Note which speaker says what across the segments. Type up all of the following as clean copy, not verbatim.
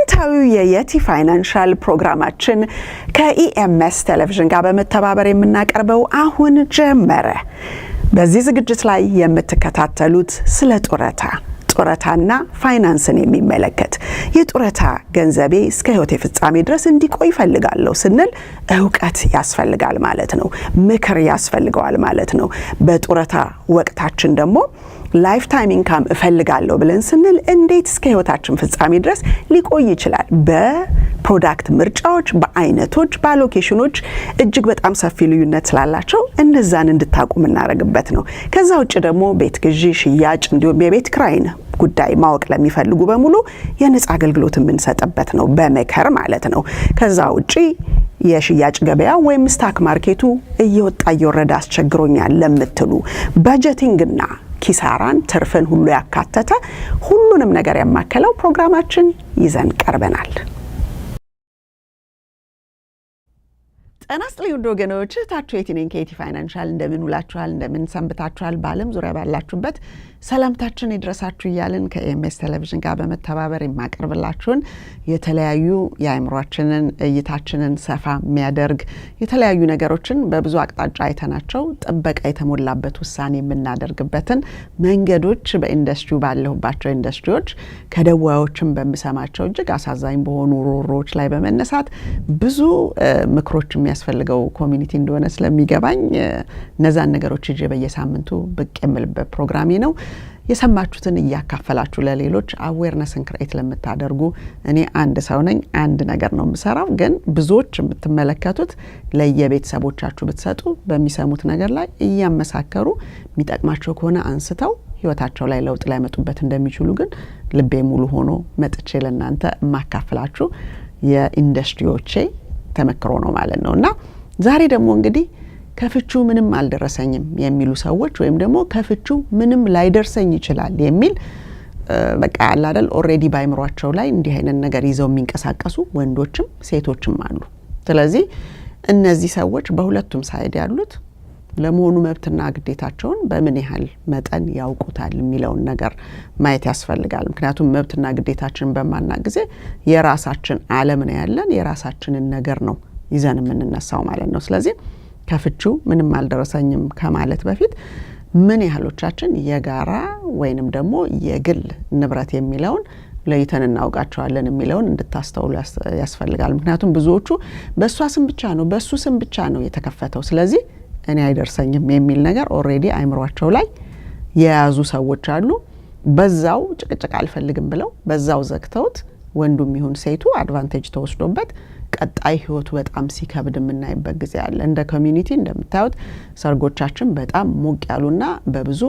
Speaker 1: ሳምንታዊው የየቲ ፋይናንሻል ፕሮግራማችን ከኢኤምኤስ ቴሌቪዥን ጋር በመተባበር የምናቀርበው አሁን ጀመረ። በዚህ ዝግጅት ላይ የምትከታተሉት ስለ ጡረታና ፋይናንስን የሚመለከት የጡረታ ገንዘቤ እስከ ህይወቴ ፍጻሜ ድረስ እንዲቆይ ፈልጋለሁ ስንል ዕውቀት ያስፈልጋል ማለት ነው። ምክር ያስፈልገዋል ማለት ነው። በጡረታ ወቅታችን ደግሞ ላይፍ ታይም ኢንካም እፈልጋለሁ ብለን ስንል እንዴት እስከ ህይወታችን ፍጻሜ ድረስ ሊቆይ ይችላል? በፕሮዳክት ምርጫዎች፣ በአይነቶች፣ በአሎኬሽኖች እጅግ በጣም ሰፊ ልዩነት ስላላቸው እነዛን እንድታቁ የምናደርግበት ነው። ከዛ ውጭ ደግሞ ቤት ግዢ፣ ሽያጭ እንዲሁም የቤት ክራይን ጉዳይ ማወቅ ለሚፈልጉ በሙሉ የነጻ አገልግሎት የምንሰጥበት ነው፣ በመከር ማለት ነው። ከዛ ውጪ የሽያጭ ገበያ ወይም ስታክ ማርኬቱ እየወጣ እየወረደ አስቸግሮኛል ለምትሉ በጀቲንግና ኪሳራን ትርፍን ሁሉ ያካተተ ሁሉንም ነገር ያማከለው ፕሮግራማችን ይዘን ቀርበናል። ጤና ይስጥልኝ ውድ ወገኖች፣ እህታችሁ የቲ ነኝ ከየቲ ፋይናንሻል። እንደምን ውላችኋል? እንደምን ሰንብታችኋል? በዓለም ዙሪያ ባላችሁበት ሰላምታችን ይድረሳችሁ እያልን ከኢኤምኤስ ቴሌቪዥን ጋር በመተባበር የማቀርብላችሁን የተለያዩ የአእምሯችንን እይታችንን ሰፋ የሚያደርግ የተለያዩ ነገሮችን በብዙ አቅጣጫ አይተናቸው ጥበቃ የተሞላበት ውሳኔ የምናደርግበትን መንገዶች በኢንዱስትሪው ባለሁባቸው ኢንዱስትሪዎች ከደዋዮችም በምሰማቸው እጅግ አሳዛኝ በሆኑ ሮሮዎች ላይ በመነሳት ብዙ ምክሮች የሚያስፈልገው ኮሚኒቲ እንደሆነ ስለሚገባኝ እነዛን ነገሮች ይዤ በየሳምንቱ ብቅ የምልበት ፕሮግራሜ ነው። የሰማችሁትን እያካፈላችሁ ለሌሎች አዌርነስን ክሬት ለምታደርጉ እኔ አንድ ሰው ነኝ፣ አንድ ነገር ነው የምሰራው። ግን ብዙዎች የምትመለከቱት ለየቤተሰቦቻችሁ ብትሰጡ በሚሰሙት ነገር ላይ እያመሳከሩ የሚጠቅማቸው ከሆነ አንስተው ህይወታቸው ላይ ለውጥ ሊያመጡበት እንደሚችሉ ግን ልቤ ሙሉ ሆኖ መጥቼ ለእናንተ የማካፍላችሁ የኢንዱስትሪዎቼ ተመክሮ ነው ማለት ነው። እና ዛሬ ደግሞ እንግዲህ ከፍቹ ምንም አልደረሰኝም የሚሉ ሰዎች ወይም ደግሞ ከፍቹ ምንም ላይደርሰኝ ይችላል የሚል በቃ ያለ አይደል ኦሬዲ ባይምሯቸው ላይ እንዲህ አይነት ነገር ይዘው የሚንቀሳቀሱ ወንዶችም ሴቶችም አሉ። ስለዚህ እነዚህ ሰዎች በሁለቱም ሳይድ ያሉት ለመሆኑ መብትና ግዴታቸውን በምን ያህል መጠን ያውቁታል የሚለውን ነገር ማየት ያስፈልጋል። ምክንያቱም መብትና ግዴታችንን በማናቅ ጊዜ የራሳችን ዓለም ነው ያለን፣ የራሳችንን ነገር ነው ይዘን የምንነሳው ማለት ነው። ስለዚህ ከፍቹ ምንም አልደረሰኝም ከማለት በፊት ምን ያህሎቻችን የጋራ ወይንም ደግሞ የግል ንብረት የሚለውን ለይተን እናውቃቸዋለን የሚለውን እንድታስተውሉ ያስፈልጋል። ምክንያቱም ብዙዎቹ በእሷ ስም ብቻ ነው በእሱ ስም ብቻ ነው የተከፈተው፣ ስለዚህ እኔ አይደርሰኝም የሚል ነገር ኦሬዲ አይምሯቸው ላይ የያዙ ሰዎች አሉ። በዛው ጭቅጭቅ አልፈልግም ብለው በዛው ዘግተውት ወንዱም ይሁን ሴቱ አድቫንቴጅ ተወስዶበት ቀጣይ ህይወቱ በጣም ሲከብድ የምናይበት ጊዜ አለ። እንደ ኮሚኒቲ እንደምታዩት ሰርጎቻችን በጣም ሞቅ ያሉና በብዙ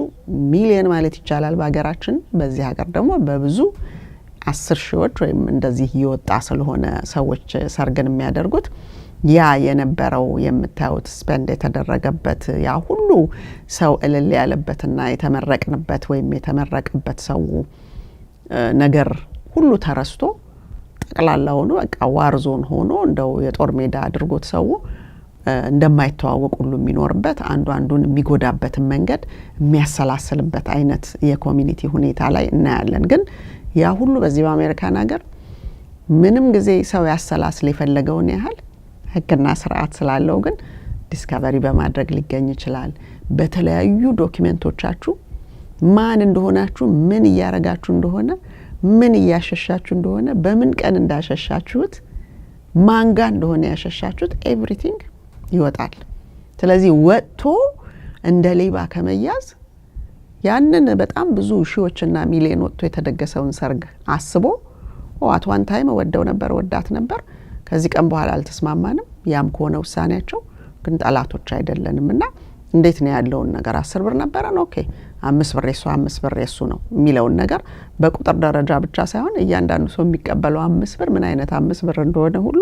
Speaker 1: ሚሊዮን ማለት ይቻላል በሀገራችን፣ በዚህ ሀገር ደግሞ በብዙ 10 ሺዎች ወይም እንደዚህ ይወጣ ስለሆነ ሰዎች ሰርግን የሚያደርጉት ያ የነበረው የምታዩት ስፔንድ የተደረገበት ያ ሁሉ ሰው እልል ያለበትና የተመረቅንበት ወይም የተመረቀበት ሰው ነገር ሁሉ ተረስቶ ጠቅላላ ሆኖ በቃ ዋርዞን ሆኖ እንደው የጦር ሜዳ አድርጎት ሰው እንደማይተዋወቅ ሁሉ የሚኖርበት አንዱ አንዱን የሚጎዳበት መንገድ የሚያሰላስልበት አይነት የኮሚኒቲ ሁኔታ ላይ እናያለን። ግን ያ ሁሉ በዚህ በአሜሪካን ሀገር ምንም ጊዜ ሰው ያሰላስል የፈለገውን ያህል ህግና ስርዓት ስላለው ግን ዲስከቨሪ በማድረግ ሊገኝ ይችላል። በተለያዩ ዶክመንቶቻችሁ ማን እንደሆናችሁ፣ ምን እያረጋችሁ እንደሆነ፣ ምን እያሸሻችሁ እንደሆነ፣ በምን ቀን እንዳሸሻችሁት፣ ማንጋ እንደሆነ ያሸሻችሁት ኤቭሪቲንግ ይወጣል። ስለዚህ ወጥቶ እንደ ሌባ ከመያዝ ያንን በጣም ብዙ ሺዎችና ሚሊዮን ወጥቶ የተደገሰውን ሰርግ አስቦ ዋት ዋን ታይም ወደው ነበር ወዳት ነበር ከዚህ ቀን በኋላ አልተስማማንም፣ ያም ከሆነ ውሳኔያቸው ግን ጠላቶች አይደለንምና እንዴት ነው ያለውን ነገር 10 ብር ነበረን ኦኬ 5 ብር የሱ 5 ብር የሱ ነው የሚለውን ነገር በቁጥር ደረጃ ብቻ ሳይሆን እያንዳንዱ ሰው የሚቀበለው 5 ብር ምን አይነት 5 ብር እንደሆነ ሁሉ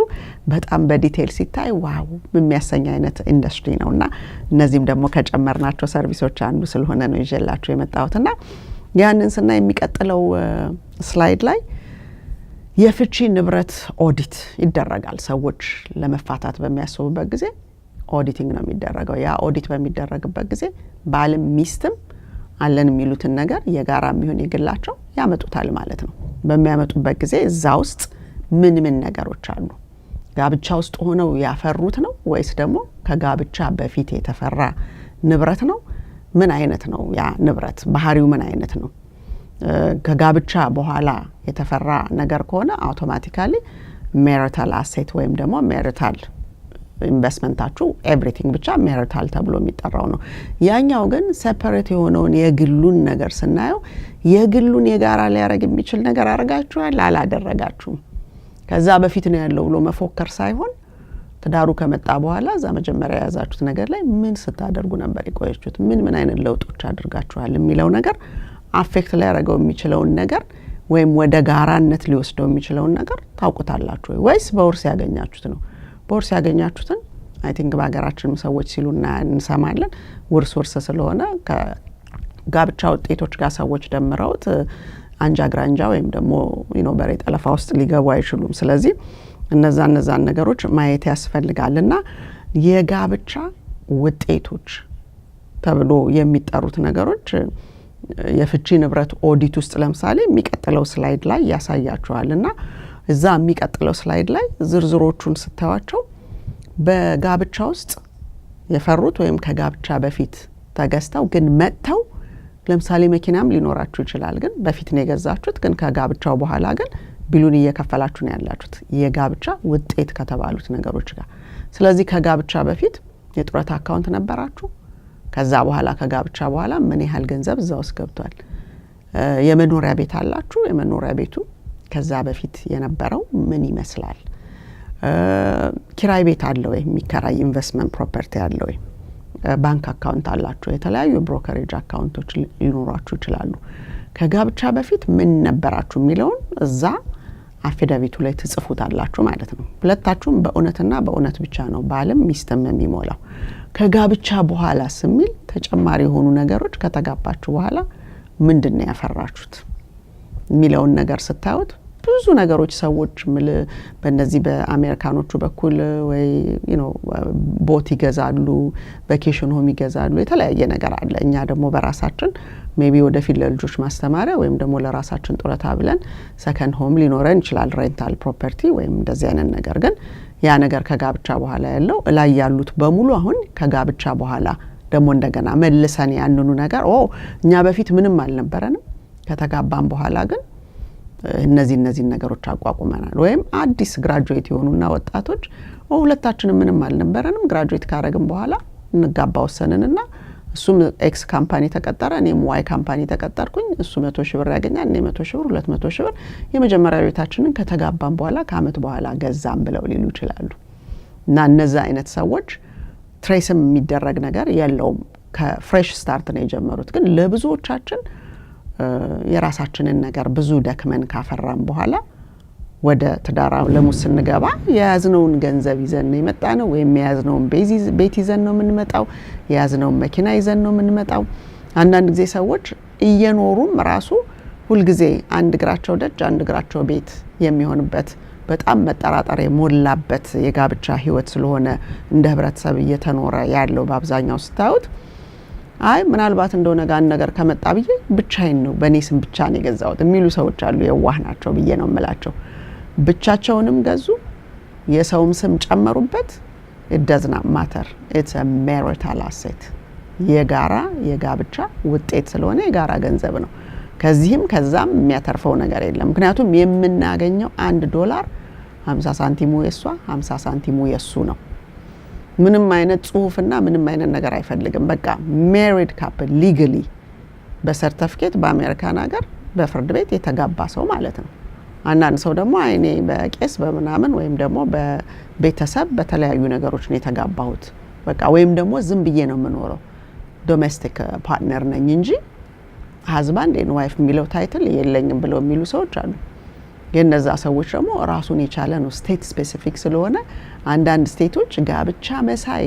Speaker 1: በጣም በዲቴል ሲታይ ዋው የሚያሰኝ አይነት ኢንዱስትሪ ነውና እነዚህም ደግሞ ከጨመርናቸው ሰርቪሶች አንዱ ስለሆነ ነው ይዤላችሁ የመጣሁትና ያንን ስና የሚቀጥለው ስላይድ ላይ የፍቺ ንብረት ኦዲት ይደረጋል። ሰዎች ለመፋታት በሚያስቡበት ጊዜ ኦዲቲንግ ነው የሚደረገው። ያ ኦዲት በሚደረግበት ጊዜ ባልም ሚስትም አለን የሚሉትን ነገር የጋራ የሚሆን ይግላቸው ያመጡታል ማለት ነው። በሚያመጡበት ጊዜ እዛ ውስጥ ምን ነገሮች አሉ? ጋብቻ ውስጥ ሆነው ያፈሩት ነው ወይስ ደግሞ ከጋብቻ በፊት የተፈራ ንብረት ነው? ምን አይነት ነው ያ ንብረት? ባህሪው ምን አይነት ነው? ከጋብቻ በኋላ የተፈራ ነገር ከሆነ አውቶማቲካሊ ሜሪታል አሴት ወይም ደግሞ ሜሪታል ኢንቨስትመንታችሁ ኤቭሪቲንግ ብቻ ሜሪታል ተብሎ የሚጠራው ነው። ያኛው ግን ሴፐሬት የሆነውን የግሉን ነገር ስናየው የግሉን የጋራ ሊያረግ የሚችል ነገር አረጋችኋል አላደረጋችሁም? ከዛ በፊት ነው ያለው ብሎ መፎከር ሳይሆን ትዳሩ ከመጣ በኋላ እዛ መጀመሪያ ያዛችሁት ነገር ላይ ምን ስታደርጉ ነበር የቆያችሁት? ምን አይነት ለውጦች አድርጋችኋል የሚለው ነገር አፌክት ሊያረገው የሚችለውን ነገር ወይም ወደ ጋራነት ሊወስደው የሚችለውን ነገር ታውቁታላችሁ ወይስ በውርስ ያገኛችሁት ነው? በውርስ ያገኛችሁትን አይ ቲንክ በሀገራችንም ሰዎች ሲሉና እንሰማለን ውርስ ስለሆነ ከጋብቻ ውጤቶች ጋር ሰዎች ደምረውት አንጃ ግራንጃ ወይም ደግሞ በሬ ጠለፋ ውስጥ ሊገቡ አይችሉም። ስለዚህ እነዛን ነገሮች ማየት ያስፈልጋልና የጋብቻ ውጤቶች ተብሎ የሚጠሩት ነገሮች የፍቺ ንብረት ኦዲት ውስጥ ለምሳሌ የሚቀጥለው ስላይድ ላይ ያሳያቸዋልና እዛ የሚቀጥለው ስላይድ ላይ ዝርዝሮቹን ስታዩቸው በጋብቻ ውስጥ የፈሩት ወይም ከጋብቻ በፊት ተገዝተው ግን መጥተው ለምሳሌ መኪናም ሊኖራችሁ ይችላል፣ ግን በፊት ነው የገዛችሁት፣ ግን ከጋብቻው በኋላ ግን ቢሉን እየከፈላችሁ ነው ያላችሁት የጋብቻ ውጤት ከተባሉት ነገሮች ጋር። ስለዚህ ከጋብቻ በፊት የጡረታ አካውንት ነበራችሁ፣ ከዛ በኋላ ከጋብቻ በኋላ ምን ያህል ገንዘብ እዛ ውስጥ ገብቷል? የመኖሪያ ቤት አላችሁ፣ የመኖሪያ ቤቱ ከዛ በፊት የነበረው ምን ይመስላል? ኪራይ ቤት አለ ወይ? የሚከራይ ኢንቨስትመንት ፕሮፐርቲ አለ ወይ? ባንክ አካውንት አላችሁ? የተለያዩ ብሮከሬጅ አካውንቶች ሊኖራችሁ ይችላሉ። ከጋብቻ በፊት ምን ነበራችሁ የሚለውን እዛ አፊዳቪቱ ላይ ትጽፉታላችሁ ማለት ነው። ሁለታችሁም በእውነትና በእውነት ብቻ ነው ባልም ሚስትም የሚሞላው። ከጋብቻ በኋላ ስሚል ተጨማሪ የሆኑ ነገሮች ከተጋባችሁ በኋላ ምንድነው ያፈራችሁት የሚለውን ነገር ስታዩት ብዙ ነገሮች ሰዎች በእነዚህ በአሜሪካኖቹ በኩል ወይ ቦት ይገዛሉ፣ ቫኬሽን ሆም ይገዛሉ፣ የተለያየ ነገር አለ። እኛ ደግሞ በራሳችን ሜቢ ወደፊት ለልጆች ማስተማሪያ ወይም ደግሞ ለራሳችን ጡረታ ብለን ሰከንድ ሆም ሊኖረን ይችላል፣ ሬንታል ፕሮፐርቲ ወይም እንደዚህ አይነት ነገር። ግን ያ ነገር ከጋብቻ በኋላ ያለው ላይ ያሉት በሙሉ አሁን ከጋብቻ በኋላ ደግሞ እንደገና መልሰን ያንኑ ነገር እኛ በፊት ምንም አልነበረንም፣ ከተጋባን በኋላ ግን እነዚህ ነገሮች አቋቁመናል። ወይም አዲስ ግራጁዌት የሆኑና ወጣቶች ሁለታችንም ምንም አልነበረንም፣ ግራጁዌት ካረግን በኋላ እንጋባ ወሰንንና እሱም ኤክስ ካምፓኒ ተቀጠረ፣ እኔም ዋይ ካምፓኒ ተቀጠርኩኝ። እሱ 100,000 ብር ያገኛል፣ እኔ 100,000 ብር፣ 200,000 ብር የመጀመሪያ ቤታችንን ከተጋባን በኋላ ከአመት በኋላ ገዛም ብለው ሊሉ ይችላሉ። እና እነዛ አይነት ሰዎች ትሬስም የሚደረግ ነገር የለውም፣ ከፍሬሽ ስታርት ነው የጀመሩት። ግን ለብዙዎቻችን የራሳችንን ነገር ብዙ ደክመን ካፈራን በኋላ ወደ ትዳር ለሙስ ስንገባ የያዝነውን ገንዘብ ይዘን ነው የመጣነው፣ ወይም የያዝነውን ቤት ይዘን ነው የምንመጣው፣ የያዝነውን መኪና ይዘን ነው የምንመጣው። አንዳንድ ጊዜ ሰዎች እየኖሩም ራሱ ሁልጊዜ አንድ እግራቸው ደጅ አንድ እግራቸው ቤት የሚሆንበት በጣም መጠራጠር የሞላበት የጋብቻ ህይወት ስለሆነ እንደ ህብረተሰብ እየተኖረ ያለው በአብዛኛው ስታዩት ምናልባት እንደው ነገን ነገር ከመጣ ብዬ ብቻዬን ነው በኔ ስም ብቻ ነው የገዛሁት የሚሉ ሰዎች አሉ። የዋህ ናቸው ብዬ ነው የምላቸው። ብቻቸውንም ገዙ፣ የሰውም ስም ጨመሩበት፣ it does not matter, it's a marital asset። የጋራ የጋብቻ ውጤት ስለሆነ የጋራ ገንዘብ ነው። ከዚህም ከዛም የሚያተርፈው ነገር የለም። ምክንያቱም የምናገኘው $1 50 ሳንቲሙ የሷ 50 ሳንቲሙ የሱ ነው። ምንም አይነት ጽሁፍና ምንም አይነት ነገር አይፈልግም። በቃ married couple legally በሰርቲፊኬት በአሜሪካን ሀገር በፍርድ ቤት የተጋባ ሰው ማለት ነው። አንዳንድ ሰው ደግሞ እኔ በቄስ በመናምን ወይም ደግሞ በቤተሰብ በተለያዩ ነገሮች ነው የተጋባሁት በቃ ወይም ደግሞ ዝም ብዬ ነው የምኖረው ዶሜስቲክ ፓርትነር ነኝ እንጂ husband and wife የሚለው ታይትል የለኝም ብለው የሚሉ ሰዎች አሉ። የነዛ ሰዎች ደግሞ ራሱን የቻለ ነው ስቴት ስፔሲፊክ ስለሆነ አንዳንድ ስቴቶች ጋብቻ መሳይ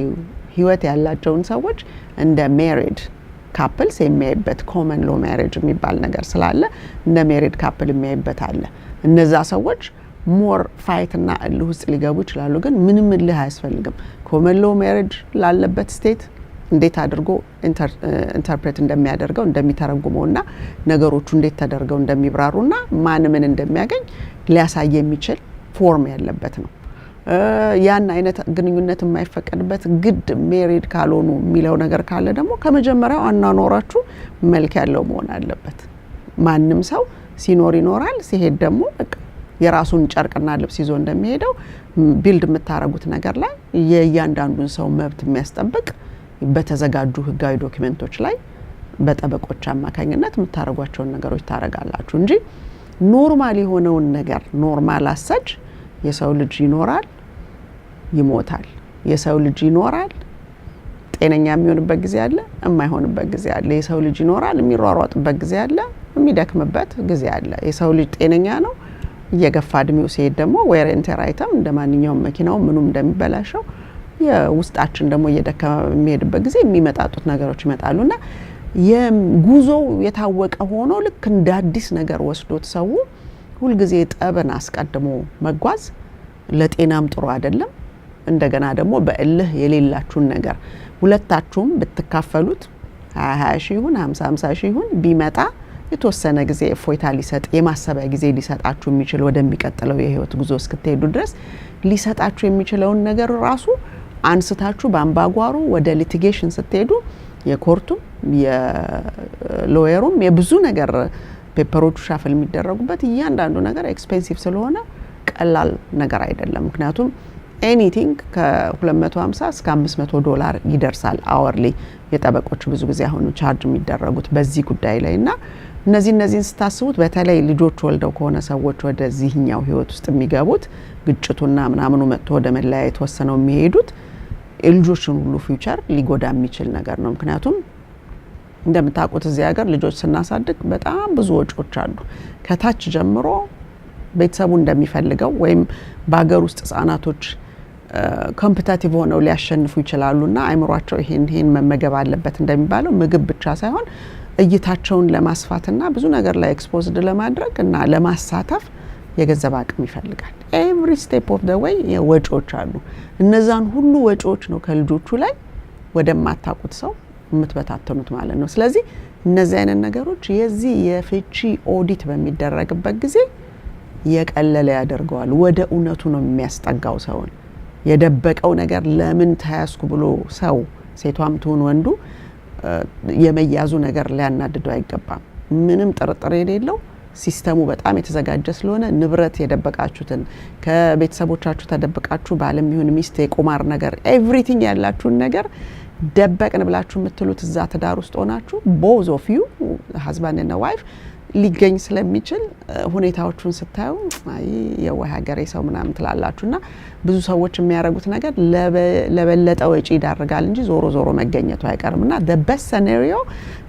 Speaker 1: ህይወት ያላቸውን ሰዎች እንደ ሜሪድ ካፕልስ የሚያይበት ኮመን ሎ ማሬጅ የሚባል ነገር ስላለ እንደ ሜሪድ ካፕል የሚያይበት አለ። እነዛ ሰዎች ሞር ፋይት እና እልህ ውስጥ ሊገቡ ይችላሉ። ግን ምንም እልህ አያስፈልግም። ኮመን ሎ ማሬጅ ላለበት ስቴት እንዴት አድርጎ ኢንተርፕሬት እንደሚያደርገው እንደሚተረጉመውና ነገሮቹ እንዴት ተደርገው እንደሚብራሩና ማን ምን እንደሚያገኝ ሊያሳይ የሚችል ፎርም ያለበት ነው። ያን አይነት ግንኙነት የማይፈቀድበት ግድ ሜሪድ ካልሆኑ የሚለው ነገር ካለ ደግሞ ከመጀመሪያው አናኖራችሁ መልክ ያለው መሆን አለበት። ማንም ሰው ሲኖር ይኖራል፣ ሲሄድ ደግሞ በቃ የራሱን ጨርቅና ልብስ ይዞ እንደሚሄደው ቢልድ የምታረጉት ነገር ላይ የእያንዳንዱን ሰው መብት የሚያስጠብቅ በተዘጋጁ ህጋዊ ዶክመንቶች ላይ በጠበቆች አማካኝነት የምታረጓቸውን ነገሮች ታረጋላችሁ እንጂ ኖርማል የሆነውን ነገር ኖርማል አሰጅ የሰው ልጅ ይኖራል፣ ይሞታል። የሰው ልጅ ይኖራል፣ ጤነኛ የሚሆንበት ጊዜ አለ፣ የማይሆንበት ጊዜ አለ። የሰው ልጅ ይኖራል፣ የሚሯሯጥበት ጊዜ አለ፣ የሚደክምበት ጊዜ አለ። የሰው ልጅ ጤነኛ ነው። እየገፋ እድሜው ሲሄድ ደግሞ ዌር ኤንድ ቴር አይተም እንደማንኛውም መኪናው ምኑም እንደሚበላሸው የውስጣችን ደግሞ እየደከመ የሚሄድበት ጊዜ የሚመጣጡት ነገሮች ይመጣሉና የጉዞው የታወቀ ሆኖ ልክ እንደ አዲስ ነገር ወስዶት ሰው ሁሉ ጊዜ ጠብን አስቀድሞ መጓዝ ለጤናም ጥሩ አይደለም። እንደገና ደግሞ በእልህ የሌላችሁን ነገር ሁለታችሁም ብትካፈሉት 20 ሺህ ይሁን 50 ሺህ ይሁን ቢመጣ የተወሰነ ጊዜ እፎይታ ሊሰጥ የማሰቢያ ጊዜ ሊሰጣችሁ የሚችል ወደሚቀጥለው የህይወት ጉዞ እስክትሄዱ ድረስ ሊሰጣችሁ የሚችለውን ነገር ራሱ አንስታችሁ በአምባጓሩ ወደ ሊቲጌሽን ስትሄዱ የኮርቱም የሎየሩም የብዙ ነገር ፔፐሮቹ ሻፈል የሚደረጉበት እያንዳንዱ ነገር ኤክስፔንሲቭ ስለሆነ ቀላል ነገር አይደለም። ምክንያቱም ኤኒቲንግ ከ250 እስከ $500 ይደርሳል አወርሊ የጠበቆች ብዙ ጊዜ አሁን ቻርጅ የሚደረጉት በዚህ ጉዳይ ላይና እነዚህን ስታስቡት በተለይ ልጆች ወልደው ከሆነ ሰዎች ወደዚህኛው ህይወት ውስጥ የሚገቡት ግጭቱና ምናምኑ መጥቶ ወደ መለያየት ወሰነው የሚሄዱት ልጆችን ሁሉ ፊውቸር ሊጎዳ የሚችል ነገር ነው። ምክንያቱም እንደምታውቁት እዚህ ሀገር ልጆች ስናሳድግ በጣም ብዙ ወጪዎች አሉ። ከታች ጀምሮ ቤተሰቡ እንደሚፈልገው ወይም በሀገር ውስጥ ህጻናቶች ኮምፒቲቲቭ ሆነው ሊያሸንፉ ይችላሉና አይምሯቸው ይሄን መመገብ አለበት እንደሚባለው ምግብ ብቻ ሳይሆን እይታቸውን ለማስፋትና ብዙ ነገር ላይ ኤክስፖዝድ ለማድረግ እና ለማሳተፍ የገንዘብ አቅም ይፈልጋል። ኤቭሪ ስቴፕ ኦፍ ዘ ዌይ ወጪዎች አሉ። እነዛን ሁሉ ወጪዎች ነው ከልጆቹ ላይ ወደማታውቁት ሰው የምትበታተኑት ማለት ነው። ስለዚህ እነዚህ አይነት ነገሮች የዚህ የፍቺ ኦዲት በሚደረግበት ጊዜ የቀለለ ያደርገዋል። ወደ እውነቱ ነው የሚያስጠጋው ሰውን። የደበቀው ነገር ለምን ተያዝኩ ብሎ ሰው ሴቷም ትሁን ወንዱ የመያዙ ነገር ሊያናድደው አይገባም። ምንም ጥርጥር የሌለው ሲስተሙ በጣም የተዘጋጀ ስለሆነ ንብረት የደበቃችሁትን ከቤተሰቦቻችሁ ተደብቃችሁ ባለም ይሁን ሚስት የቁማር ነገር ኤቭሪቲንግ ያላችሁን ነገር ደበቅን ብላችሁ የምትሉት እዛ ትዳር ውስጥ ሆናችሁ both of you husband and wife ሊገኝ ስለሚችል ሁኔታዎቹን ስታዩ አይ የዋህ ሀገሬ ሰው ምናምን ትላላችሁና ብዙ ሰዎች የሚያረጉት ነገር ለበለጠ ወጪ ይዳርጋል እንጂ ዞሮ መገኘቱ አይቀርምና the best scenario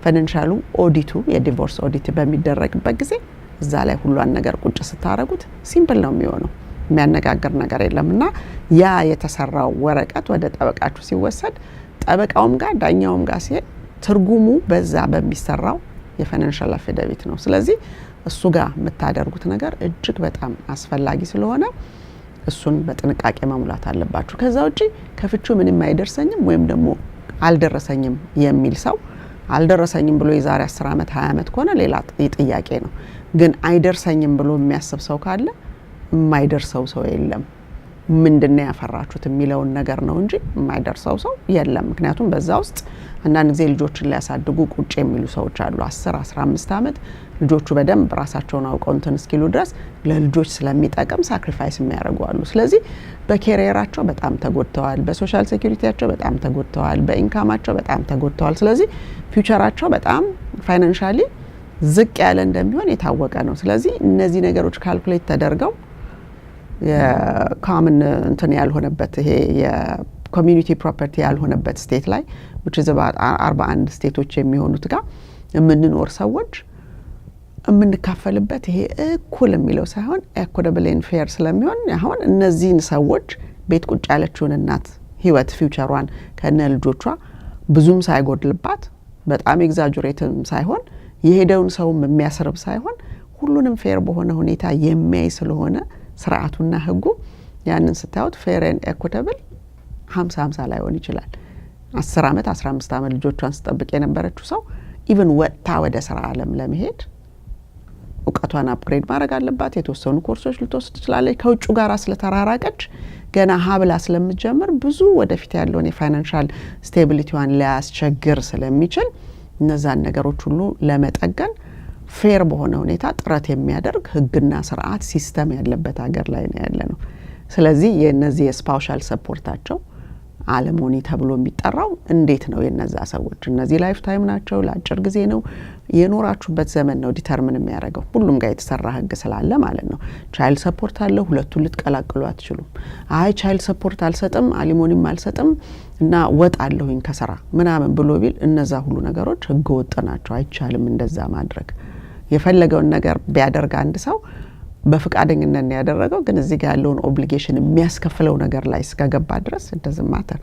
Speaker 1: ፋይናንሻሉ ኦዲቱ የዲቮርስ ኦዲት በሚደረግበት ጊዜ እዛ ላይ ሁሉን ነገር ቁጭ ስታረጉት ሲምፕል ነው የሚሆነው። የሚያነጋግር ነገር የለምና ያ የተሰራው ወረቀት ወደ ጠበቃችሁ ሲወሰድ ጠበቃውም ጋር ዳኛውም ጋር ሲሄድ ትርጉሙ በዛ በሚሰራው የፋይናንሻል አፊዳቪት ነው። ስለዚህ እሱ ጋር የምታደርጉት ነገር እጅግ በጣም አስፈላጊ ስለሆነ እሱን በጥንቃቄ ማሙላት አለባችሁ። ከዛ ውጪ ከፍቹ ምንም አይደርሰኝም ወይም ደግሞ አልደረሰኝም የሚል ሰው አልደረሰኝም ብሎ የዛሬ 10 አመት 20 አመት ከሆነ ሌላ ጥያቄ ነው። ግን አይደርሰኝም ብሎ የሚያስብ ሰው ካለ የማይደርሰው ሰው የለም። ምንድነው ያፈራችሁት የሚለውን ነገር ነው እንጂ የማይደርሰው ሰው የለም። ምክንያቱም በዛ ውስጥ አንዳንድ ጊዜ ልጆችን ሊያሳድጉ ቁጭ የሚሉ ሰዎች አሉ። 10-15 አመት ልጆቹ በደንብ ራሳቸውን አውቀው እንትን እስኪሉ ድረስ ለልጆች ስለሚጠቅም ሳክሪፋይስ የሚያደርጉ አሉ። ስለዚህ በኬሪየራቸው በጣም ተጎድተዋል፣ በሶሻል ሴኩሪቲያቸው በጣም ተጎድተዋል፣ በኢንካማቸው በጣም ተጎድተዋል። ስለዚህ ፊውቸራቸው በጣም ፋይናንሻሊ ዝቅ ያለ እንደሚሆን የታወቀ ነው። ስለዚህ እነዚህ ነገሮች ካልኩሌት ተደርገው የካመን እንትን ያልሆነበት ይሄ የኮሚኒቲ ፕሮፐርቲ ያልሆነበት ስቴት ላይ which is about 41 ስቴቶች የሚሆኑት ጋር የምንኖር ሰዎች የምንካፈልበት ይሄ እኩል የሚለው ሳይሆን equitable and fair ስለሚሆን አሁን እነዚህን ሰዎች ቤት ቁጭ ያለችውን እናት ህይወት ፊውቸሯን ከነ ልጆቿ ብዙም ሳይጎድልባት በጣም ኤግዛጀሬትም ሳይሆን የሄደውን ሰውም የሚያሰርብ ሳይሆን ሁሉንም ፌር በሆነ ሁኔታ የሚያይ ስለሆነ ስርዓቱና ህጉ ያንን ስታዩት ፌር ኤንድ ኢኩዊታብል 50-50 ላይ ሆን ይችላል። 10 አመት 15 አመት ልጆቿን ስጠብቅ የነበረችው ሰው ኢቭን ወጣ ወደ ስራ ዓለም ለመሄድ እውቀቷን አፕግሬድ ማድረግ አለባት የተወሰኑ ኮርሶች ልትወስድ ትችላለች ከውጭ ጋር ስለተራራቀች ገና ሀብላ ስለምትጀምር ብዙ ወደፊት ያለውን የፋይናንሻል ስቴቢሊቲዋን ሊያስቸግር ስለሚችል እነዛን ነገሮች ሁሉ ለመጠገን ፌር በሆነ ሁኔታ ጥረት የሚያደርግ ህግና ስርዓት ሲስተም ያለበት ሀገር ላይ ነው ያለነው ስለዚህ የነዚህ የስፓውሻል ሰፖርታቸው አለሞኒ ተብሎ የሚጠራው እንዴት ነው የነዛ ሰዎች እነዚህ ላይፍ ታይም ናቸው ለአጭር ጊዜ ነው የኖራችሁበት ዘመን ነው ዲተርሚን የሚያደርገው ሁሉም ጋር የተሰራ ህግ ስላለ ማለት ነው ቻይልድ ሰፖርት አለ ሁለቱን ልትቀላቅሉ አትችሉም አይ ቻይልድ ሰፖርት አልሰጥም አሊሞኒም አልሰጥም እና ወጣለሁኝ ከሰራ ምናምን ብሎ ቢል እነዛ ሁሉ ነገሮች ህገ ወጥ ናቸው አይቻልም እንደዛ ማድረግ የፈለገውን ነገር ቢያደርግ አንድ ሰው በፍቃደኝነት ያደረገው ግን እዚህ ጋር ያለውን ኦብሊጌሽን የሚያስከፍለው ነገር ላይ እስከገባ ድረስ እንደዚህ ማተር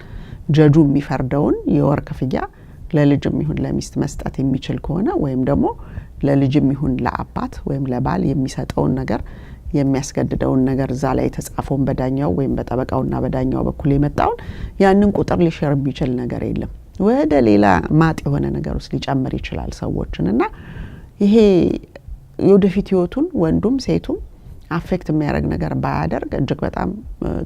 Speaker 1: ጀጁ የሚፈርደውን የወር ክፍያ ለልጅም ይሁን ለሚስት መስጠት የሚችል ከሆነ ወይም ደግሞ ለልጅም ይሁን ለአባት ወይም ለባል የሚሰጠውን ነገር የሚያስገድደውን ነገር እዛ ላይ ተጻፈውን በዳኛው ወይም በጠበቃውና በዳኛው በኩል የመጣውን ያንን ቁጥር ሊሸር የሚችል ነገር የለም ወደ ሌላ ማጥ የሆነ ነገር ውስጥ ሊጨምር ይችላል ሰዎችንና ይሄ የወደፊት ህይወቱን ወንዱም ሴቱም አፌክት የሚያደርግ ነገር ባያደርግ እጅግ በጣም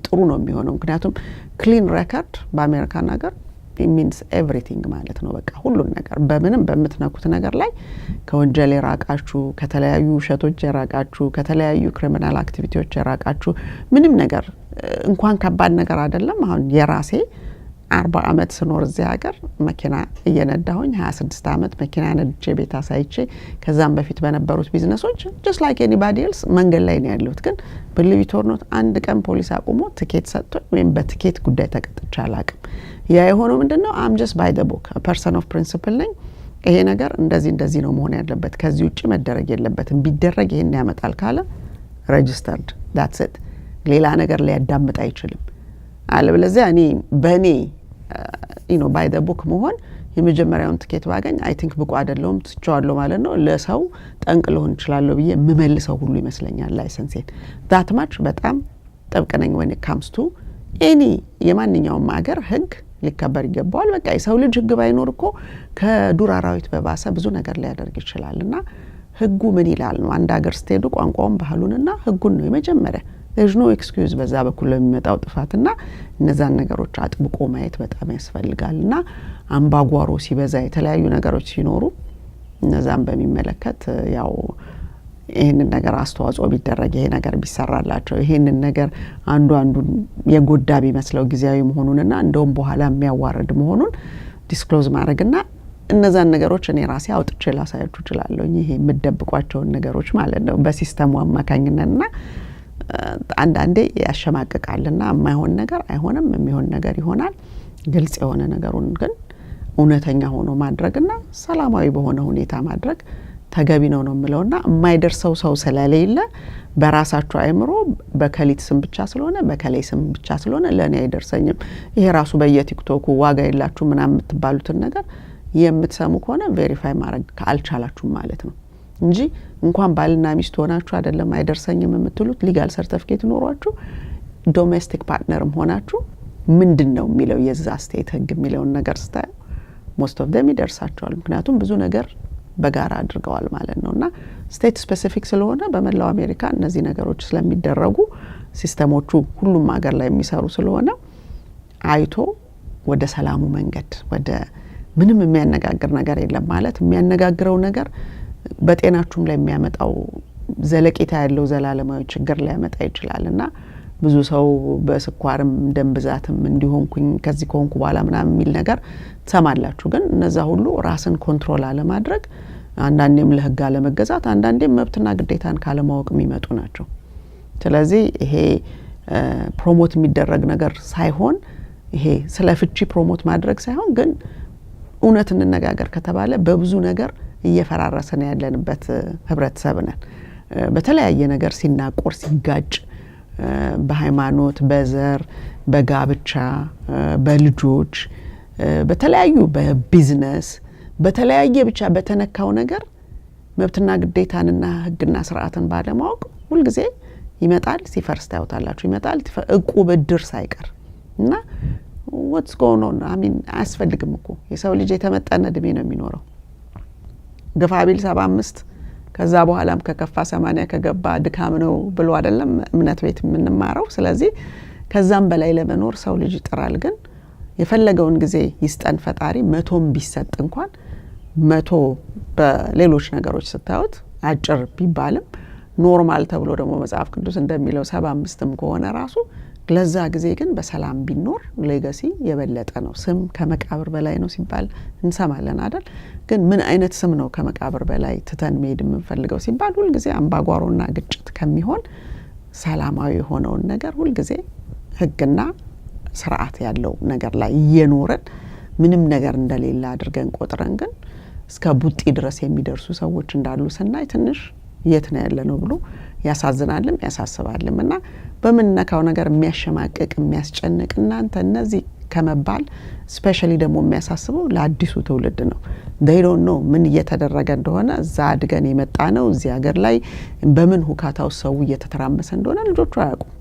Speaker 1: ጥሩ ነው የሚሆነው ምክንያቱም ክሊን ሬከርድ በአሜሪካን ሀገር it means everything ማለት ነው በቃ ሁሉን ነገር በምንም በመትነኩት ነገር ላይ ከወንጀል የራቃችሁ ከተለያዩ ውሸቶች የራቃችሁ ከተለያዩ ክሪሚናል አክቲቪቲዎች የራቃችሁ ምንም ነገር እንኳን ከባድ ነገር አይደለም አሁን የራሴ 40 አመት ስኖር እዚህ ሀገር መኪና እየነዳሁኝ 26 አመት መኪና ነድቼ ቤት አሳይቼ ከዛም በፊት በነበሩት ቢዝነሶች just like anybody else መንገድ ላይ ነው ያለሁት ግን believe or not አንድ ቀን ፖሊስ አቁሞ ትኬት ሰጥቶኝ ወይም በትኬት ጉዳይ ተቀጥቼ አላቅም ያ የሆነው ምንድነው I'm just by the book a person of principle ነኝ ይሄ ነገር እንደዚህ ነው መሆን ያለበት ከዚህ ውጪ መደረግ የለበትም ቢደረግ ይሄን ያመጣል ካለ registered that's it ሌላ ነገር ሊያዳምጥ አይችልም አለበለዚያ እኔ በኔ by the book መሆን የመጀመሪያውን ትኬት ባገኝ I think ብቁ አይደለም ትቻለሁ ማለት ነው ለሰው ጠንቅ ሊሆን ይችላል ብዬ መመልሰው ሁሉ ይመስለኛል ላይሰንሴን that much በጣም ጥብቅነኝ when it comes to any የማንኛውም ሀገር ህግ ሊከበር ይገባዋል በቃ የሰው ልጅ ህግ ባይኖር እኮ ከዱር አራዊት በባሰ ብዙ ነገር ሊያደርግ ይችላልና ህጉ ምን ይላል ነው አንድ ሀገር ስትሄዱ ቋንቋውን ባህሉንና ህጉን ነው የመጀመሪያ there's no excuse በዛ በኩል ለሚመጣው ጥፋትና እነዛን ነገሮች አጥብቆ ማየት በጣም ያስፈልጋልና አምባጓሮ ሲበዛ የተለያዩ ነገሮች ሲኖሩ እነዛን በሚመለከት ያው ይሄንን ነገር አስተዋጽኦ ቢደረግ ይሄ ነገር ቢሰራላቸው ይሄንን ነገር አንዱን የጎዳ ቢመስለው ጊዜያዊ መሆኑንና እንደውም በኋላ የሚያዋርድ መሆኑን ዲስክሎዝ ማድረግና እነዛን ነገሮች እኔ ራሴ አውጥቼ ላሳያችሁ እችላለሁ ይሄ የምደብቋቸው ነገሮች ማለት ነው በሲስተሙ አማካኝነትና አንዳንዴ ያሸማቀቃልና የማይሆን ነገር አይሆንም የሚሆን ነገር ይሆናል ግልጽ የሆነ ነገሩን ግን እውነተኛ ሆኖ ማድረግና ሰላማዊ በሆነ ሁኔታ ማድረግ ተገቢ ነው የምለውና የማይደርሰው ሰው ስለሌለ በራሳችሁ አይምሮ በከሊት ስም ብቻ ስለሆነ በከላይ ስም ብቻ ስለሆነ ለኔ አይደርሰኝም ይሄ ራሱ በየቲክቶኩ ዋጋ የላችሁ ምናምን የምትባሉትን ነገር የምትሰሙ ከሆነ ቬሪፋይ ማድረግ ካልቻላችሁ ማለት ነው እንጂ እንኳን ባልና ሚስት ሆናችሁ አይደለም አይደርሰኝም የምትሉት ሊጋል ሰርቲፊኬት ኖሯችሁ ዶሜስቲክ ፓርትነርም ሆናችሁ ምንድነው የሚለው የዛ ስቴት ህግ የሚለውን ነገር ስታዩ most of them ይደርሳቸዋል ምክንያቱም ብዙ ነገር በጋራ አድርገዋል ማለት ነውና ስቴት ስፔሲፊክ ስለሆነ በመላው አሜሪካ እነዚህ ነገሮች ስለሚደረጉ ሲስተሞቹ ሁሉም ሀገር ላይ የሚሰሩ ስለሆነ አይቶ ወደ ሰላሙ መንገድ ወደ ምንም የሚያነጋግር ነገር የለም ማለት የሚያነጋግረው ነገር በጤናችሁም ላይ የሚያመጣው ዘለቄታ ያለው ዘላለማዊ ችግር ላይ ያመጣ ይችላልና ብዙ ሰው በስኳርም ደም ብዛትም እንዲሆንኩኝ ከዚህ ኮንኩ በኋላ ምናምን የሚል ነገር ተሰማላችሁ ግን እነዛ ሁሉ ራስን ኮንትሮል አለ ማድረግ አንዳንዴም ለህግ አለ መገዛት አንዳንዴም መብትና ግዴታን ካለ ማወቅ የሚመጡ ናቸው ስለዚህ ይሄ ፕሮሞት የሚደረግ ነገር ሳይሆን ይሄ ስለ ፍቺ ፕሮሞት ማድረግ ሳይሆን ግን እውነት እንነጋገር ከተባለ በብዙ ነገር እየፈራረሰን ያለንበት ህብረተሰብ ነን በተለያየ ነገር ሲናቆር ሲጋጭ በሃይማኖት በዘር በጋብቻ በልጆች በተለያዩ በቢዝነስ በተለያየ ብቻ በተነካው ነገር መብትና ግዴታንና ህግና ስርዓትን ባለማወቅ ሁሉ ጊዜ ይመጣል ሲፈርስ ታውታላችሁ ይመጣል እቁ በድር ሳይቀር እና what's going on I mean አስፈልግም እኮ የሰው ልጅ የተመጠነ እድሜ ነው የሚኖረው ገፋቢል 75 ከዛ በኋላም ከከፋ 80 ከገባ ድካም ነው ብሎ አይደለም እምነት ቤት የምንማረው። ስለዚህ ከዛም በላይ ለመኖር ሰው ልጅ ይጥራል። ግን የፈለገውን ጊዜ ይስጠን ፈጣሪ 100ም ቢሰጥ እንኳን 100 በሌሎች ነገሮች ስታዩት አጭር ቢባልም ኖርማል ተብሎ ደግሞ መጽሐፍ ቅዱስ እንደሚለው 75ም ከሆነ ራሱ ለዛ ጊዜ ግን በሰላም ቢኖር ሌጋሲ የበለጠ ነው። ስም ከመቃብር በላይ ነው ሲባል እንሰማለን አይደል? ግን ምን አይነት ስም ነው ከመቃብር በላይ ትተን መሄድ የምንፈልገው ሲባል ሁልጊዜ አምባጓሮና ግጭት ከሚሆን ሰላማዊ የሆነውን ነገር ሁልጊዜ ህግና ስርዓት ያለው ነገር ላይ እየኖረን ምንም ነገር እንደሌለ አድርገን ቆጥረን ግን እስከ ቡጢ ድረስ የሚደርሱ ሰዎች እንዳሉ ስናይ ትንሽ የት ነው ያለ ነው ብሎ ያሳዝናልም ያሳስባልም። እና በመነካው ነገር የሚያሸማቅቅ የሚያስጨንቅ እናንተ እነዚህ ከመባል ስፔሻሊ ደግሞ የሚያሳስበው ለአዲሱ ትውልድ ነው። they don't know ምን እየተደረገ እንደሆነ እዛ አድገን የመጣ ነው እዚህ ሀገር ላይ በምን ሁካታው ሰው እየተተራመሰ እንደሆነ ልጆቹ አያውቁም።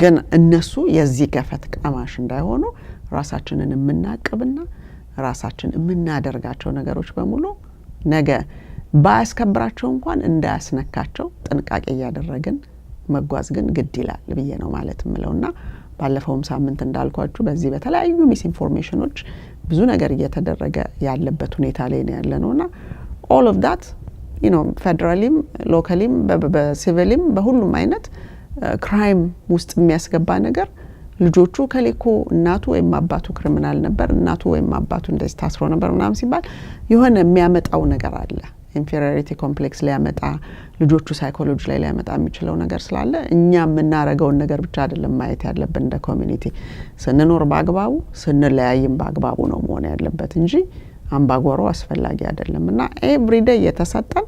Speaker 1: ግን እነሱ የዚህ ገፈት ቀማሽ እንዳይሆኑ ራሳችንን የምናቅብና ራሳችን የምናደርጋቸው ነገሮች በሙሉ ነገ ባያስከብራቸው እንኳን እንዳያስነካቸው ጥንቃቄ እያደረግን መጓዝ ግን ግድ ይላል ብዬ ነው ማለት ምለውና ባለፈውም ሳምንት እንዳልኳችሁ በዚህ በተለያዩ ሚስ ኢንፎርሜሽኖች ብዙ ነገር እየተደረገ ያለበት ሁኔታ ላይ ነው ያለነውና all of that you know ፌደራሊም ሎካሊም በሲቪልም በሁሉም አይነት ክራይም ውስጥ የሚያስገባ ነገር ልጆቹ ከሌኮ እናቱ ወይም አባቱ ክሪሚናል ነበር እናቱ ወይም አባቱ እንደዚህ ታስሮ ነበር ምናምን ሲባል የሆነ የሚያመጣው ነገር አለ። ኢንፌሪዮሪቲ ኮምፕሌክስ ሊያመጣ ልጆቹ ሳይኮሎጂ ላይ ሊያመጣ የሚችለው ነገር ስላለ እኛ የምናረገውን ነገር ብቻ አይደለም ማየት ያለብን እንደ ኮሚኒቲ ስንኖር በአግባቡ ስንለያይም በአግባቡ ነው መሆን ያለበት እንጂ አምባጓሮ አስፈላጊ አይደለምና ኤቭሪዴይ የተሰጠን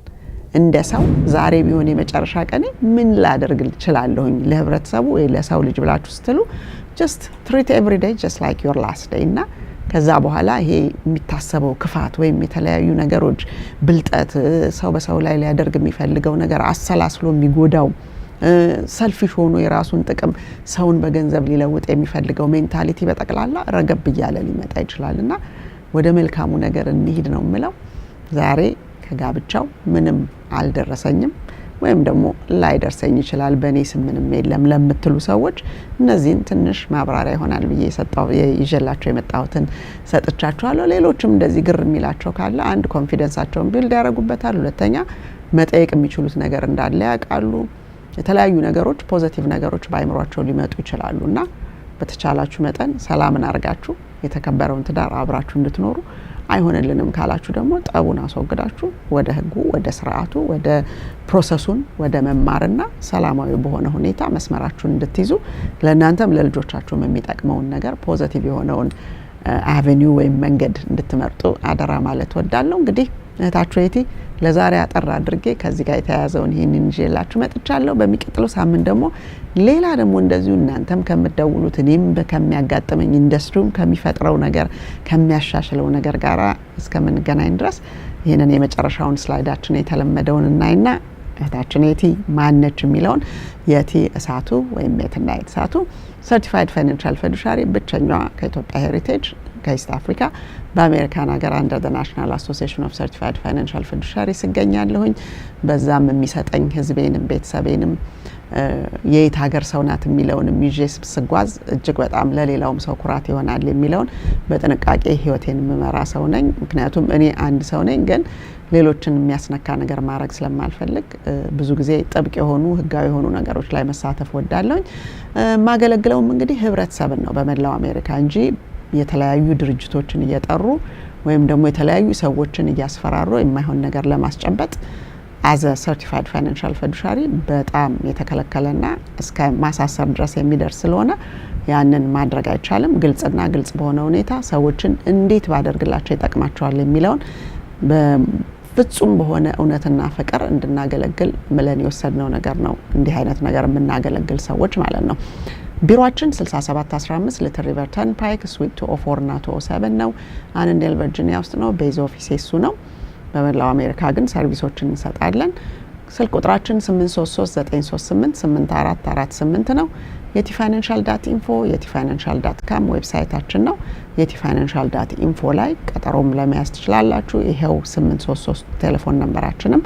Speaker 1: እንደ ሰው ዛሬ ቢሆን የመጨረሻ ቀኔ ምን ላደርግ እችላለሁኝ ለህብረተሰቡ ወይ ለሰው ልጅ ብላችሁ ስትሉ just treat every day just like your last day እና ከዛ በኋላ ይሄ የሚታሰበው ክፋት ወይም የተለያዩ ነገሮች ብልጠት ሰው በሰው ላይ ሊያደርግ የሚፈልገው ነገር አሰላስሎ የሚጎዳው ሰልፊሽ ሆኖ የራሱን ጥቅም ሰውን በገንዘብ ሊለውጥ የሚፈልገው ሜንታሊቲ በጠቅላላ ረገብ እያለ ሊመጣ ይችላልና ወደ መልካሙ ነገር እንሂድ ነው የምለው። ዛሬ ከጋብቻው ምንም አልደረሰኝም ወይም ደግሞ ላይደርሰኝ ይችላል በኔ ስም ምንም የለም ለምትሉ ሰዎች እነዚህን ትንሽ ማብራሪያ ይሆናል ብዬ ይዤላችሁ የመጣሁትን ሰጥቻችኋለሁ። ሌሎችም እንደዚህ ግር የሚላቸው ካለ አንድ ኮንፊደንሳቸውን ቢልድ ያደርጉበታል፣ ሁለተኛ መጠየቅ የሚችሉት ነገር እንዳለ ያውቃሉ። የተለያዩ ነገሮች ፖዚቲቭ ነገሮች ባይምሯቸው ሊመጡ ይችላሉና በተቻላችሁ መጠን ሰላምን አርጋችሁ የተከበረውን ትዳር አብራችሁ እንድትኖሩ አይሆንልንም ካላችሁ ደግሞ ጠቡን አስወግዳችሁ ወደ ህጉ ወደ ስርዓቱ ወደ ፕሮሰሱን ወደ መማርና ሰላማዊ በሆነ ሁኔታ መስመራችሁን እንድትይዙ ለእናንተም ለልጆቻችሁም የሚጠቅመውን ነገር ፖዚቲቭ የሆነውን አቬኒው ወይም መንገድ እንድትመርጡ አደራ ማለት ወዳለሁ። እንግዲህ እህታችሁ የቲ ለዛሬ አጠር አድርጌ ከዚህ ጋር የተያያዘውን ይሄንን ይዤላችሁ መጥቻለሁ። በሚቀጥለው ሳምንት ደግሞ ሌላ ደግሞ እንደዚሁ እናንተም ከምትደውሉት እኔም ከሚያጋጥመኝ ኢንዱስትሪውም ከሚፈጥረው ነገር ከሚያሻሽለው ነገር ጋር እስከምንገናኝ ድረስ ይሄንን የመጨረሻውን ስላይዳችን የተለመደውን እናይና እህታችን የቲ ማነች የሚለውን የቲ እሳቱ ወይም የትና እሳቱ ሰርቲፋይድ ፋይናንሻል ፊዱሻሪ ብቸኛዋ ከኢትዮጵያ ሄሪቴጅ ከኢስት አፍሪካ በአሜሪካን ሀገር አንደር ዘ ናሽናል አሶሲዬሽን ኦፍ ሰርቲፋይድ ፋይናንሻል ፊዱሻሪ ስገኛለሁኝ። በዛም የሚሰጠኝ ህዝቤንም ቤተሰቤንም የየት ሀገር ሰው ናት የሚለውንም ይዤ ስጓዝ እጅግ በጣም ለሌላውም ሰው ኩራት ይሆናል የሚለውን በጥንቃቄ ህይወቴን የምመራ ሰው ነኝ። ምክንያቱም እኔ አንድ ሰው ነኝ ግን ሌሎችን የሚያስነካ ነገር ማድረግ ስለማልፈልግ ብዙ ጊዜ ጥብቅ የሆኑ ህጋዊ የሆኑ ነገሮች ላይ መሳተፍ ወዳለሁኝ። ማገለግለውም እንግዲህ ህብረተሰብን ነው በመላው አሜሪካ እንጂ የተለያዩ ድርጅቶችን እየጠሩ ወይም ደግሞ የተለያዩ ሰዎችን እያስፈራሩ የማይሆን ነገር ለማስጨበጥ as a certified financial fiduciary በጣም የተከለከለና እስከ ማሳሰር ድረስ የሚደርስ ስለሆነ ያንን ማድረግ አይቻልም። ግልጽና ግልጽ በሆነ ሁኔታ ሰዎችን እንዴት ባደርግላቸው ይጠቅማቸዋል የሚለውን በፍጹም በሆነ እውነትና ፍቅር እንድናገለግል ምለን የወሰድነው ነገር ነው። እንዲህ አይነት ነገር የምናገለግል ሰዎች ማለት ነው። ቢሮአችን 6715 ሊትል ሪቨር ተርንፓይክ ስዊት 204 እና 207 ነው። አነንዴል ቨርጂኒያ ውስጥ ነው። ቤዝ ኦፊስ እሱ ነው። በመላው አሜሪካ ግን ሰርቪሶችን እንሰጣለን። ስልክ ቁጥራችን 8339388448 ነው። yetifinancial.info yetifinancial.com ዌብሳይታችን ነው። yetifinancial.info ላይ ቀጠሮም ለመያዝ ትችላላችሁ። ይሄው 833 ቴሌፎን ነምበራችንም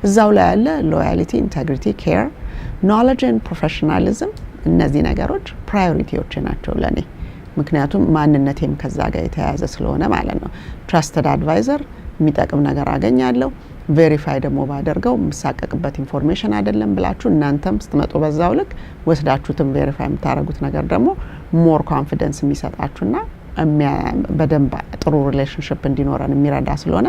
Speaker 1: እዛው ላይ ያለ። ሎያሊቲ፣ ኢንቴግሪቲ፣ ኬር፣ ኖሌጅ ኤንድ ፕሮፌሽናሊዝም እነዚህ ነገሮች ፕራዮሪቲዎች ናቸው ለኔ። ምክንያቱም ማንነቴም ከዛ ጋር የተያያዘ ስለሆነ ማለት ነው። ትራስትድ አድቫይዘር የሚጠቅም ነገር አገኛለሁ። ቬሪፋይ ደግሞ ባደርገው ምሳቀቅበት ኢንፎርሜሽን አይደለም ብላችሁ እናንተም ስትመጡ በዛው ልክ ወስዳችሁትም ቬሪፋይ የምታረጉት ነገር ደግሞ ሞር ኮንፊደንስ የሚሰጣችሁና በደንብ ጥሩ ሪሌሽንሺፕ እንዲኖረን የሚረዳ ስለሆነ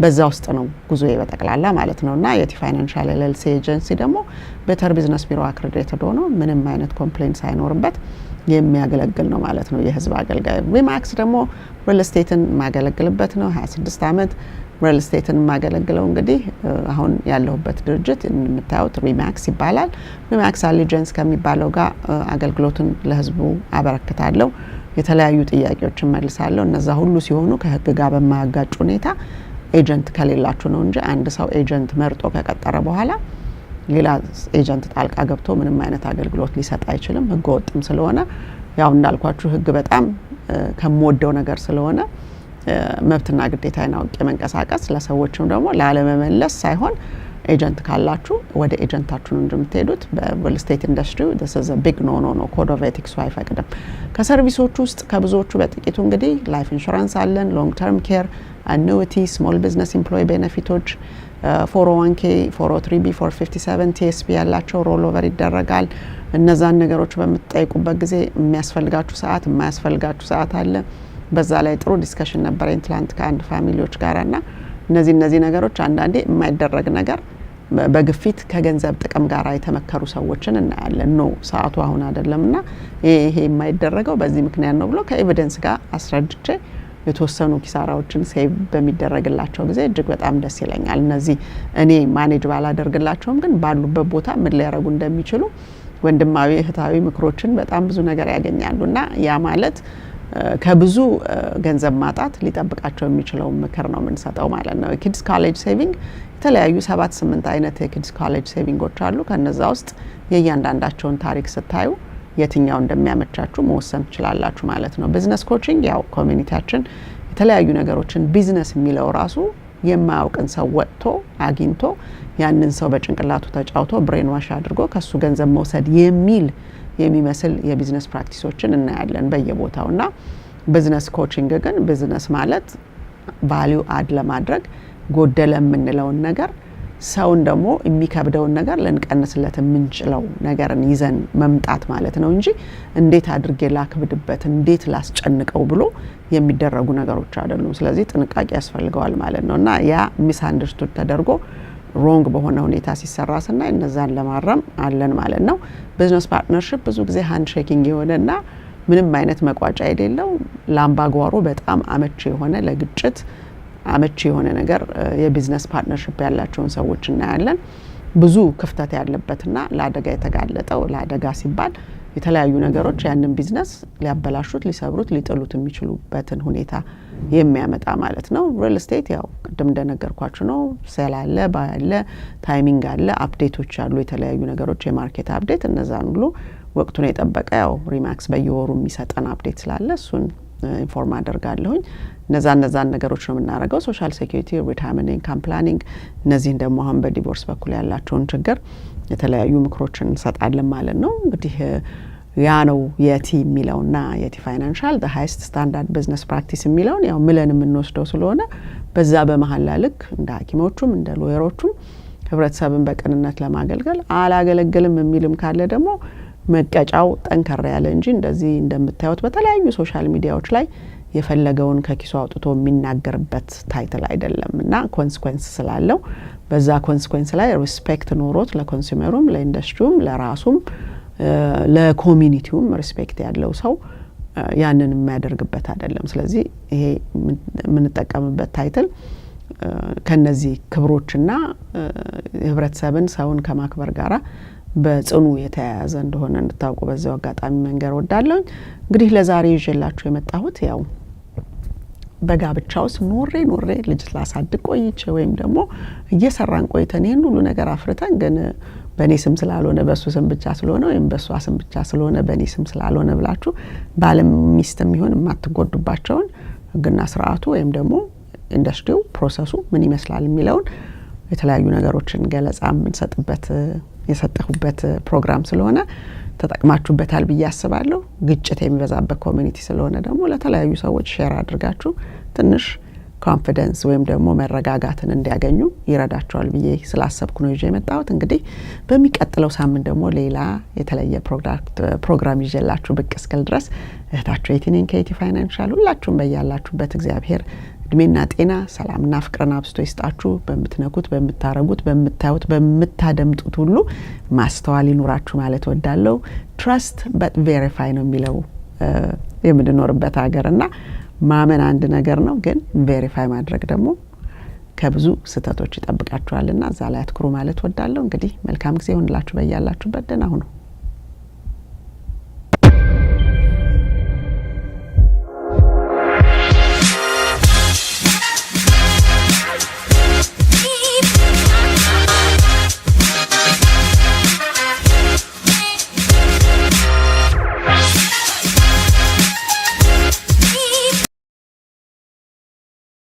Speaker 1: በዛ ውስጥ ነው ጉዞዬ በጠቅላላ ማለት ነውና የቲፋይናንሻል ኤልኤልሲ ኤጀንሲ ደግሞ ቤተር ቢዝነስ ቢሮ አክሬዲቴድ ሆኖ ምንም አይነት ኮምፕሌንት ሳይኖርበት የሚያገለግል ነው ማለት ነው። የህዝብ አገልጋይ ሪማክስ ደግሞ ሪል ስቴትን ማገለግልበት ነው። 26 አመት ሪል ስቴትን ማገለግለው እንግዲህ አሁን ያለሁበት ድርጅት የምታዩት ሪማክስ ይባላል። ሪማክስ አሊጀንስ ከሚባለው ጋር አገልግሎትን ለህዝቡ አበረክታለሁ። የተለያዩ ጥያቄዎችን መልሳለሁ። እነዛ ሁሉ ሲሆኑ ከህግ ጋር በማያጋጭ ሁኔታ ኤጀንት ከሌላችሁ ነው እንጂ አንድ ሰው ኤጀንት መርጦ ከቀጠረ በኋላ ሌላ ኤጀንት ጣልቃ ገብቶ ምንም አይነት አገልግሎት ሊሰጥ አይችልም። ህግ ወጥም ስለሆነ ያው እንዳልኳችሁ ህግ በጣም ከመወደው ነገር ስለሆነ መብትና ግዴታዬን አውቄ መንቀሳቀስ ለሰዎችም ደግሞ ላለመመለስ ሳይሆን ኤጀንት ካላችሁ ወደ ኤጀንታችሁ ነው እንደምትሄዱት። በሪል ስቴት ኢንዱስትሪ this is a big no ኮድ ኦፍ ኤቲክስ አይፈቅድም። ከሰርቪሶቹ ውስጥ ከብዙዎቹ በጥቂቱ እንግዲህ ላይፍ ኢንሹራንስ አለን፣ ሎንግ ተርም ኬር፣ አኑዊቲ፣ ስሞል ቢዝነስ ኤምፕሎይ ቤኔፊቶች፣ 401k 403b 457 TSP ያላቸው ሮል ኦቨር ይደረጋል። እነዛን ነገሮች በምትጠይቁበት ጊዜ የሚያስፈልጋችሁ ሰዓት የማያስፈልጋችሁ ሰዓት አለ። በዛ ላይ ጥሩ ዲስከሽን ነበር ትላንት ከአንድ ፋሚሊዎች ጋርና እነዚህ ነገሮች አንዳንዴ የማይደረግ ነገር በግፊት ከገንዘብ ጥቅም ጋር የተመከሩ ሰዎችን እናያለን። ነው ሰዓቱ አሁን አይደለምና ይሄ የማይደረገው በዚህ ምክንያት ነው ብሎ ከኤቪደንስ ጋር አስረድቼ የተወሰኑ ኪሳራዎችን ሴቭ በሚደረግላቸው ጊዜ እጅግ በጣም ደስ ይለኛል። እነዚህ እኔ ማኔጅ ባላደርግላቸውም ግን ባሉበት ቦታ ምን ሊያረጉ እንደሚችሉ ወንድማዊ እህታዊ ምክሮችን በጣም ብዙ ነገር ያገኛሉና ያ ማለት ከብዙ ገንዘብ ማጣት ሊጠብቃቸው የሚችለው ምክር ነው የምንሰጠው ማለት ነው። ኪድስ ኮሌጅ ሴቪንግ የተለያዩ 7-8 አይነት የኪድስ ኮሌጅ ሴቪንጎች አሉ። ከነዛ ውስጥ የእያንዳንዳቸውን ታሪክ ስታዩ የትኛው እንደሚያመቻችሁ መወሰን ትችላላችሁ ማለት ነው። ቢዝነስ ኮቺንግ ያው ኮሚኒቲያችን የተለያዩ ነገሮችን ቢዝነስ የሚለው ራሱ የማያውቅን ሰው ወጥቶ አግኝቶ ያንን ሰው በጭንቅላቱ ተጫውቶ ብሬን ዋሽ አድርጎ ከሱ ገንዘብ መውሰድ የሚመስል የቢዝነስ ፕራክቲሶችን እናያለን በየቦታውና ቢዝነስ ኮቺንግ ግን ቢዝነስ ማለት ቫልዩ አድ ለማድረግ ጎደለ የምንለውን ነገር ሰውን ደግሞ የሚከብደውን ነገር ለንቀንስለት የምንችለው ነገርን ይዘን መምጣት ማለት ነው እንጂ እንዴት አድርጌ ላክብድበት እንዴት ላስጨንቀው ብሎ የሚደረጉ ነገሮች አይደሉም። ስለዚህ ጥንቃቄ ያስፈልገዋል ማለት ነውና ያ ሚስ አንደርስቱድ ተደርጎ ሮንግ በሆነ ሁኔታ ሲሰራ ስናይ እነዛን ለማረም አለን ማለት ነው። ቢዝነስ ፓርትነርሺፕ ብዙ ጊዜ ሃንድ ሼኪንግ የሆነና ምንም አይነት መቋጫ የሌለው ላምባጓሮ በጣም አመቺ የሆነ ለግጭት አመቺ የሆነ ነገር የቢዝነስ ፓርትነርሺፕ ያላቸውን ሰዎች እናያለን። ብዙ ክፍተት ያለበትና ለአደጋ የተጋለጠው ለአደጋ ሲባል የተለያዩ ነገሮች ያንን ቢዝነስ ሊያበላሹት ሊሰብሩት ሊጥሉት የሚችሉበትን ሁኔታ የሚያመጣ ማለት ነው። ሪል ስቴት ያው ቅድም እንደነገርኳችሁ ነው። ሴል አለ፣ ባይ አለ፣ ታይሚንግ አለ፣ አፕዴቶች አሉ፣ የተለያዩ ነገሮች የማርኬት አፕዴት እነዛን ሁሉ ወቅቱን የጠበቀ ያው ሪማክስ በየወሩ የሚሰጠን አፕዴት ስላለ እሱን ኢንፎርም አደርጋለሁኝ። እነዛን ነገሮች ነው የምናደርገው። ሶሻል ሴኩሪቲ፣ ሪታይርመንት ኢንካም ፕላኒንግ እነዚህን ደግሞ አሁን በዲቮርስ በኩል ያላቸውን ችግር የተለያዩ ምክሮችን እንሰጣለን ማለት ነው። እንግዲህ ያ ነው የቲ የሚለውና የቲ ፋይናንሻል the highest standard business practice የሚለውን ያው ምለን የምንወስደው ስለሆነ በዛ በመሐላ ልክ እንደ ሐኪሞቹም እንደ ሎየሮቹም ህብረተሰብን በቅንነት ለማገልገል አላገለግልም የሚልም ካለ ደግሞ መቀጫው ጠንከር ያለ እንጂ እንደዚህ እንደምታዩት በተለያዩ ሶሻል ሚዲያዎች ላይ የፈለገውን ከኪሱ አውጥቶ የሚናገርበት ታይትል አይደለምና ኮንሲኩዌንስ ስላለው በዛ ኮንሲኩዌንስ ላይ ሪስፔክት ኖሮት ለኮንሱመሩም ለኢንዱስትሪውም ለራሱም ለኮሚኒቲውም ሪስፔክት ያለው ሰው ያንን የሚያደርግበት አይደለም። ስለዚህ ይሄ የምንጠቀምበት ታይትል ከነዚህ ክብሮችና ህብረተሰብን ሰውን ከማክበር ጋራ በጽኑ የተያያዘ እንደሆነ እንድታውቁ በዛው አጋጣሚ መንገር ወዳለሁ። እንግዲህ ለዛሬ ይዤላችሁ የመጣሁት ያው በጋብቻ ውስጥ ኖሬ ልጅ ላሳድግ ቆይቼ ወይም ደግሞ እየሰራን ቆይተን ይሄን ሁሉ ነገር አፍርተን ግን በኔ ስም ስላልሆነ በሱ ስም ብቻ ስለሆነ ወይም በሷ ስም ብቻ ስለሆነ በኔ ስም ስላልሆነ ብላችሁ ባለም ሚስትም ይሁን የማትጎዱባቸውን ህግና ስርዓቱ ወይም ደግሞ ኢንዱስትሪው ፕሮሰሱ ምን ይመስላል የሚለውን የተለያዩ ነገሮችን ገለጻ የምንሰጥበት የሰጠሁበት ፕሮግራም ስለሆነ ተጠቅማችሁበታል ብዬ አስባለሁ። ግጭት የሚበዛበት ኮሚኒቲ ስለሆነ ደግሞ ለተለያዩ ሰዎች ሼር አድርጋችሁ ትንሽ ኮንፊደንስ ወይም ደግሞ መረጋጋትን እንዲያገኙ ይረዳቸዋል ብዬ ስላሰብኩ ነው ይዤ የመጣሁት። እንግዲህ በሚቀጥለው ሳምንት ደግሞ ሌላ የተለየ ፕሮግራም ይዤላችሁ ብቅ እስክል ድረስ እህታችሁ የቲኔን ከኢቲ ፋይናንሻል ሁላችሁም በያላችሁበት እግዚአብሔር እድሜና ጤና ሰላምና ፍቅርን አብስቶ ይስጣችሁ። በምትነኩት በምታረጉት በምታዩት በምታደምጡት ሁሉ ማስተዋል ይኑራችሁ ማለት ወዳለው ትረስት በት ቬሪፋይ ነው የሚለው የምንኖርበት ሀገርና ማመን አንድ ነገር ነው፣ ግን ቬሪፋይ ማድረግ ደግሞ ከብዙ ስህተቶች ይጠብቃችኋልና እዛ ላይ አትኩሩ ማለት ወዳለው። እንግዲህ መልካም ጊዜ ይሁንላችሁ በያላችሁበት። ደህና ሁኑ።